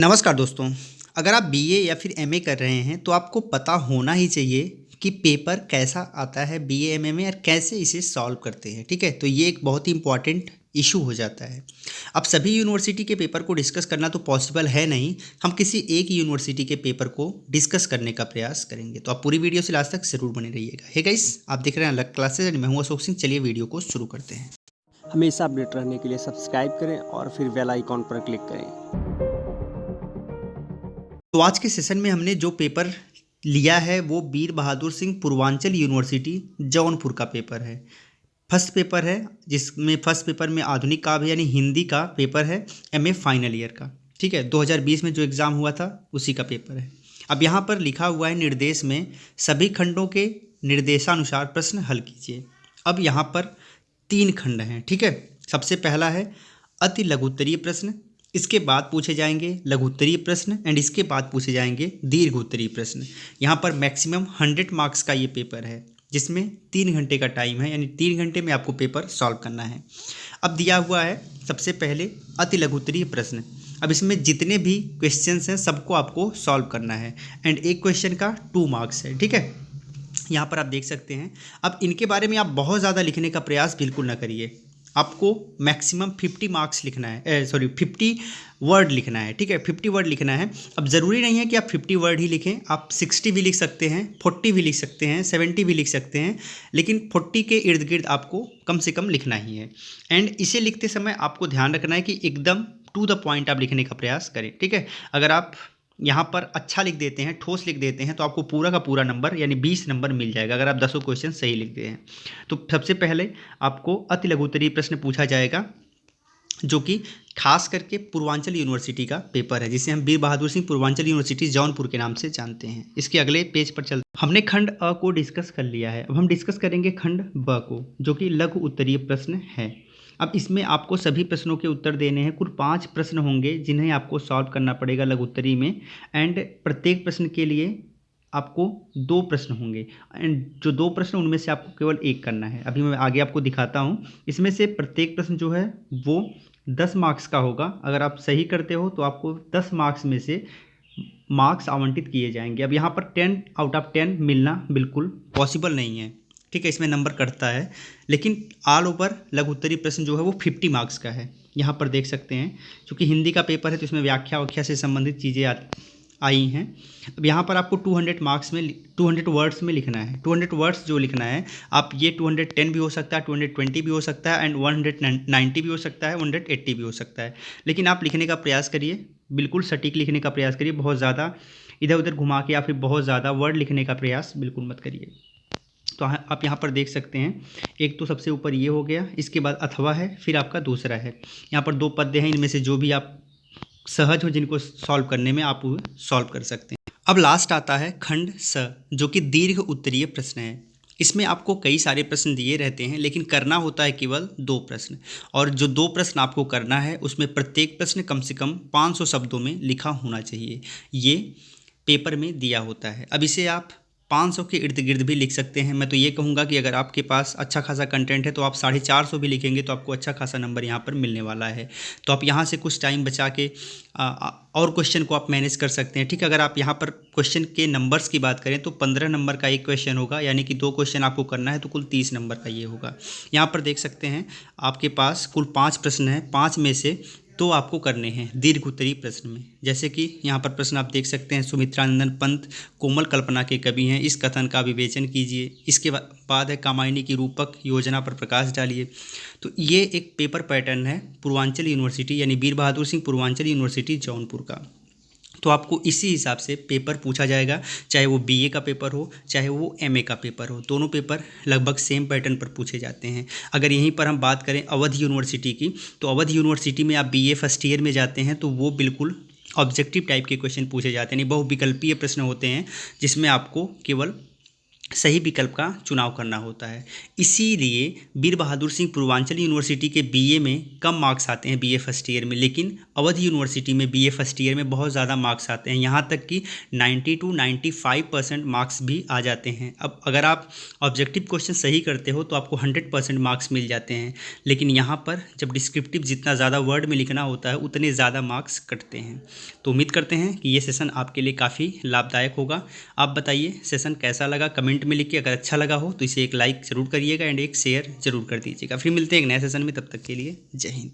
नमस्कार दोस्तों। अगर आप बीए या फिर एमए कर रहे हैं तो आपको पता होना ही चाहिए कि पेपर कैसा आता है बीए एमए में और कैसे इसे सॉल्व करते हैं। ठीक है, तो ये एक बहुत ही इंपॉर्टेंट इशू हो जाता है। अब सभी यूनिवर्सिटी के पेपर को डिस्कस करना तो पॉसिबल है नहीं, हम किसी एक यूनिवर्सिटी के पेपर को डिस्कस करने का प्रयास करेंगे। तो आप पूरी वीडियो से लास्ट तक जरूर बने रहिएगा। हे गाइस, आप देख रहे हैं अलग क्लासेज, मैं हूं अशोक सिंह। चलिए वीडियो को शुरू करते हैं। हमेशा अपडेट रहने के लिए सब्सक्राइब करें और फिर बेल आइकॉन पर क्लिक करें। तो आज के सेशन में हमने जो पेपर लिया है वो वीर बहादुर सिंह पूर्वांचल यूनिवर्सिटी जौनपुर का पेपर है। फर्स्ट पेपर है, जिसमें फर्स्ट पेपर में आधुनिक काव्य यानी हिंदी का पेपर है, एमए फाइनल ईयर का। ठीक है, 2020 में जो एग्ज़ाम हुआ था उसी का पेपर है। अब यहाँ पर लिखा हुआ है निर्देश में सभी खंडों के निर्देशानुसार प्रश्न हल कीजिए। अब यहाँ पर 3 खंड हैं। ठीक है, सबसे पहला है अति लघुत्तरीय प्रश्न, इसके बाद पूछे जाएंगे लघुत्तरीय प्रश्न एंड इसके बाद पूछे जाएंगे दीर्घ उत्तरीय प्रश्न। यहाँ पर मैक्सिमम 100 मार्क्स का ये पेपर है, जिसमें 3 घंटे का टाइम है, यानी 3 घंटे में आपको पेपर सॉल्व करना है। अब दिया हुआ है सबसे पहले अति लघुत्तरीय प्रश्न। अब इसमें जितने भी क्वेश्चंस हैं सबको आपको सॉल्व करना है एंड एक क्वेश्चन का 2 मार्क्स है। ठीक है, यहाँ पर आप देख सकते हैं। अब इनके बारे में आप बहुत ज़्यादा लिखने का प्रयास बिल्कुल ना करिए, आपको मैक्सिमम 50 मार्क्स लिखना है, 50 वर्ड लिखना है। ठीक है, 50 वर्ड लिखना है। अब ज़रूरी नहीं है कि आप 50 वर्ड ही लिखें, आप 60 भी लिख सकते हैं, 40 भी लिख सकते हैं, 70 भी लिख सकते हैं, लेकिन 40 के इर्द गिर्द आपको कम से कम लिखना ही है। एंड इसे लिखते समय आपको ध्यान रखना है कि एकदम टू द पॉइंट आप लिखने का प्रयास करें। ठीक है, अगर आप यहाँ पर अच्छा लिख देते हैं, ठोस लिख देते हैं, तो आपको पूरा का पूरा नंबर यानी 20 नंबर मिल जाएगा अगर आप 10 क्वेश्चन सही लिखते हैं। तो सबसे पहले आपको अति लघुत्तरीय प्रश्न पूछा जाएगा, जो कि खास करके पूर्वांचल यूनिवर्सिटी का पेपर है, जिसे हम वीर बहादुर सिंह पूर्वांचल यूनिवर्सिटी जौनपुर के नाम से जानते हैं। इसके अगले पेज पर चलते, हमने खंड अ को डिस्कस कर लिया है। अब हम डिस्कस करेंगे खंड ब को, जो कि लघु उत्तरीय प्रश्न है। अब इसमें आपको सभी प्रश्नों के उत्तर देने हैं। कुल 5 प्रश्न होंगे जिन्हें आपको सॉल्व करना पड़ेगा लघु उत्तरीय में, एंड प्रत्येक प्रश्न के लिए आपको 2 प्रश्न होंगे एंड जो 2 प्रश्न उनमें से आपको केवल एक करना है। अभी मैं आगे आपको दिखाता हूँ। इसमें से प्रत्येक प्रश्न जो है वो 10 मार्क्स का होगा। अगर आप सही करते हो तो आपको 10 मार्क्स में से मार्क्स आवंटित किए जाएंगे। अब यहाँ पर 10 आउट ऑफ 10 मिलना बिल्कुल पॉसिबल नहीं है। ठीक है, इसमें नंबर कटता है, लेकिन ऑल ओवर लघु उत्तरीय प्रश्न जो है वो 50 मार्क्स का है। यहाँ पर देख सकते हैं, क्योंकि हिंदी का पेपर है तो इसमें व्याख्या व्याख्या से संबंधित चीज़ें आई हैं। अब यहाँ पर आपको 200 मार्क्स में 200 वर्ड्स में लिखना है। 200 वर्ड्स जो लिखना है, आप ये 210 भी हो सकता है, 220 भी हो सकता है एंड 190 भी हो सकता है, 180 भी हो सकता है। लेकिन आप लिखने का प्रयास करिए, बिल्कुल सटीक लिखने का प्रयास करिए, बहुत ज़्यादा इधर उधर घुमा के या फिर बहुत ज़्यादा वर्ड लिखने का प्रयास बिल्कुल मत करिए। तो आप यहाँ पर देख सकते हैं, एक तो सबसे ऊपर ये हो गया, इसके बाद अथवा है, फिर आपका दूसरा है। यहाँ पर 2 पद्य हैं, इनमें से जो भी आप सहज हो जिनको सॉल्व करने में आप सॉल्व कर सकते हैं। अब लास्ट आता है खंड स, जो कि दीर्घ उत्तरीय प्रश्न है। इसमें आपको कई सारे प्रश्न दिए रहते हैं, लेकिन करना होता है केवल 2 प्रश्न, और जो 2 प्रश्न आपको करना है उसमें प्रत्येक प्रश्न कम से कम 500 शब्दों में लिखा होना चाहिए। ये पेपर में दिया होता है। अब इसे आप 500 के इर्द गिर्द भी लिख सकते हैं। मैं तो ये कहूँगा कि अगर आपके पास अच्छा खासा कंटेंट है तो आप 450 भी लिखेंगे तो आपको अच्छा खासा नंबर यहाँ पर मिलने वाला है। तो आप यहाँ से कुछ टाइम बचा के और क्वेश्चन को आप मैनेज कर सकते हैं। ठीक है, अगर आप यहाँ पर क्वेश्चन के नंबर्स की बात करें तो 15 नंबर का एक क्वेश्चन होगा, यानी कि 2 क्वेश्चन आपको करना है तो कुल 30 नंबर का ये होगा। यहाँ पर देख सकते हैं आपके पास कुल 5 प्रश्न हैं, 5 में से 2 आपको करने हैं दीर्घ उत्तरीय प्रश्न में। जैसे कि यहाँ पर प्रश्न आप देख सकते हैं, सुमित्रानंदन पंत कोमल कल्पना के कवि हैं, इस कथन का विवेचन कीजिए। इसके बाद है कामायनी की रूपक योजना पर प्रकाश डालिए। तो ये एक पेपर पैटर्न है पूर्वांचल यूनिवर्सिटी यानी वीर बहादुर सिंह पूर्वांचल यूनिवर्सिटी जौनपुर का। तो आपको इसी हिसाब से पेपर पूछा जाएगा, चाहे वो बीए का पेपर हो चाहे वो एमए का पेपर हो, दोनों पेपर लगभग सेम पैटर्न पर पूछे जाते हैं। अगर यहीं पर हम बात करें अवध यूनिवर्सिटी की, तो अवध यूनिवर्सिटी में आप बीए फर्स्ट ईयर में जाते हैं तो वो बिल्कुल ऑब्जेक्टिव टाइप के क्वेश्चन पूछे जाते हैं, बहुविकल्पीय प्रश्न होते हैं, जिसमें आपको केवल सही विकल्प का चुनाव करना होता है। इसीलिए वीर बहादुर सिंह पूर्वांचल यूनिवर्सिटी के बीए में कम मार्क्स आते हैं बीए फर्स्ट ईयर में, लेकिन अवध यूनिवर्सिटी में बीए फर्स्ट ईयर में बहुत ज़्यादा मार्क्स आते हैं, यहाँ तक कि 90 to 95% मार्क्स भी आ जाते हैं। अब अगर आप ऑब्जेक्टिव क्वेश्चन सही करते हो तो आपको 100% मार्क्स मिल जाते हैं, लेकिन यहाँ पर जब डिस्क्रिप्टिव जितना ज़्यादा वर्ड में लिखना होता है उतने ज़्यादा मार्क्स कटते हैं। तो उम्मीद करते हैं कि ये सेशन आपके लिए काफ़ी लाभदायक होगा। आप बताइए सेशन कैसा लगा, कमेंट में लिख के। अगर अच्छा लगा हो तो इसे एक लाइक ज़रूर करिएगा एंड एक शेयर ज़रूर कर दीजिएगा। फिर मिलते हैं एक नए सेशन में, तब तक के लिए जय हिंद।